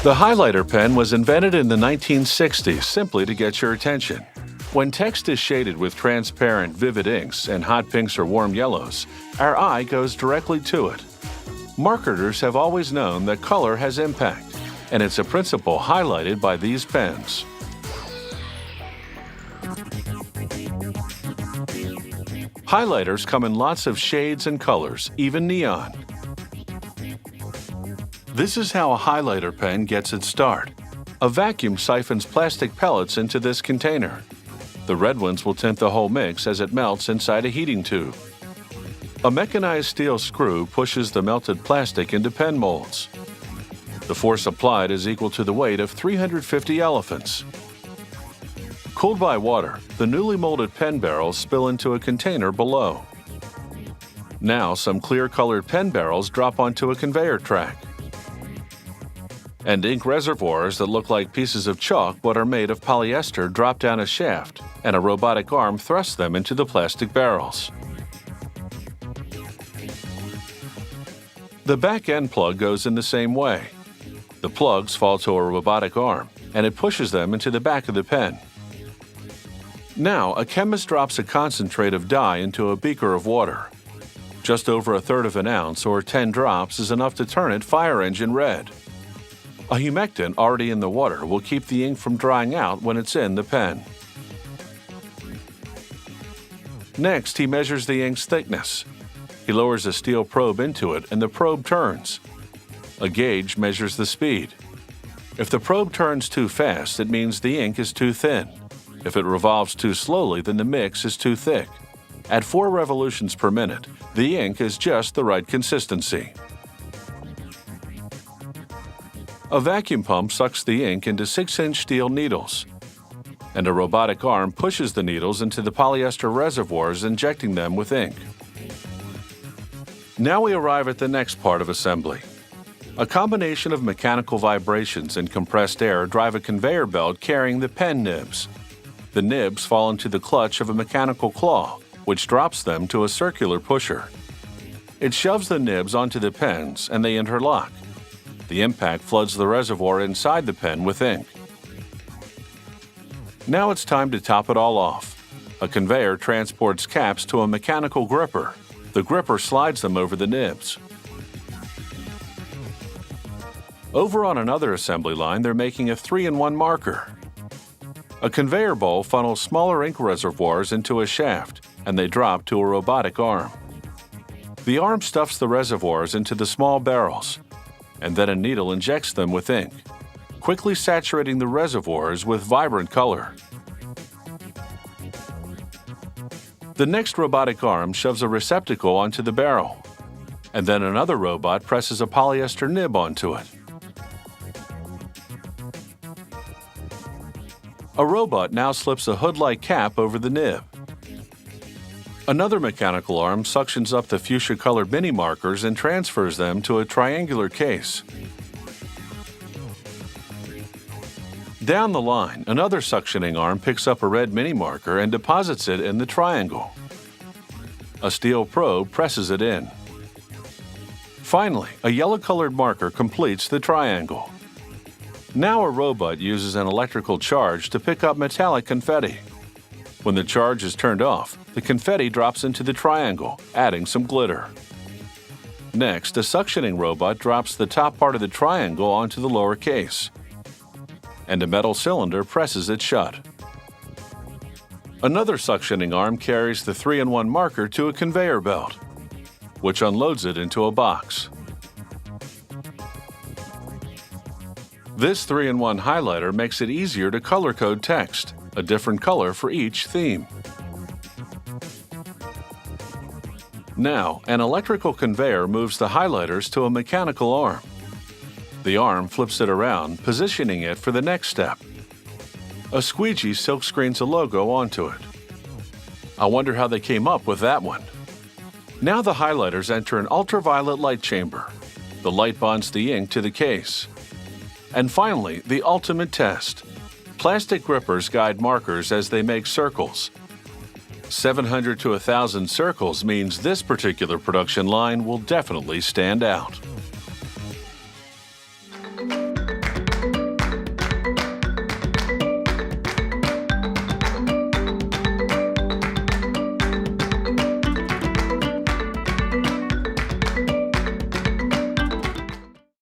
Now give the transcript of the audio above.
The highlighter pen was invented in the 1960s simply to get your attention. When text is shaded with transparent, vivid inks and hot pinks or warm yellows, our eye goes directly to it. Marketers have always known that color has impact, and it's a principle highlighted by these pens. Highlighters come in lots of shades and colors, even neon. This is how a highlighter pen gets its start. A vacuum siphons plastic pellets into this container. The red ones will tint the whole mix as it melts inside a heating tube. A mechanized steel screw pushes the melted plastic into pen molds. The force applied is equal to the weight of 350 elephants. Cooled by water, the newly molded pen barrels spill into a container below. Now some clear-colored pen barrels drop onto a conveyor track. And ink reservoirs that look like pieces of chalk but are made of polyester drop down a shaft, and a robotic arm thrusts them into the plastic barrels. The back end plug goes in the same way. The plugs fall to a robotic arm, and it pushes them into the back of the pen. Now, a chemist drops a concentrate of dye into a beaker of water. Just over 1/3 of an ounce, or 10 drops, is enough to turn it fire engine red. A humectant already in the water will keep the ink from drying out when it's in the pen. Next, he measures the ink's thickness. He lowers a steel probe into it, and the probe turns. A gauge measures the speed. If the probe turns too fast, it means the ink is too thin. If it revolves too slowly, then the mix is too thick. At 4 revolutions per minute, the ink is just the right consistency. A vacuum pump sucks the ink into 6-inch steel needles, and a robotic arm pushes the needles into the polyester reservoirs, injecting them with ink. Now we arrive at the next part of assembly. A combination of mechanical vibrations and compressed air drive a conveyor belt carrying the pen nibs. The nibs fall into the clutch of a mechanical claw, which drops them to a circular pusher. It shoves the nibs onto the pens, and they interlock. The impact floods the reservoir inside the pen with ink. Now it's time to top it all off. A conveyor transports caps to a mechanical gripper. The gripper slides them over the nibs. Over on another assembly line, they're making a 3-in-1 marker. A conveyor bowl funnels smaller ink reservoirs into a shaft, and they drop to a robotic arm. The arm stuffs the reservoirs into the small barrels, and then a needle injects them with ink, quickly saturating the reservoirs with vibrant color. The next robotic arm shoves a receptacle onto the barrel, and then another robot presses a polyester nib onto it. A robot now slips a hood-like cap over the nib. Another mechanical arm suctions up the fuchsia-colored mini markers and transfers them to a triangular case. Down the line, another suctioning arm picks up a red mini marker and deposits it in the triangle. A steel probe presses it in. Finally, a yellow-colored marker completes the triangle. Now a robot uses an electrical charge to pick up metallic confetti. When the charge is turned off, the confetti drops into the triangle, adding some glitter. Next, a suctioning robot drops the top part of the triangle onto the lower case, and a metal cylinder presses it shut. Another suctioning arm carries the 3-in-1 marker to a conveyor belt, which unloads it into a box. This 3-in-1 highlighter makes it easier to color code text, a different color for each theme. Now, an electrical conveyor moves the highlighters to a mechanical arm. The arm flips it around, positioning it for the next step. A squeegee silkscreens a logo onto it. I wonder how they came up with that one. Now the highlighters enter an ultraviolet light chamber. The light bonds the ink to the case. And finally, the ultimate test. Plastic grippers guide markers as they make circles. 700 to 1,000 circles means this particular production line will definitely stand out.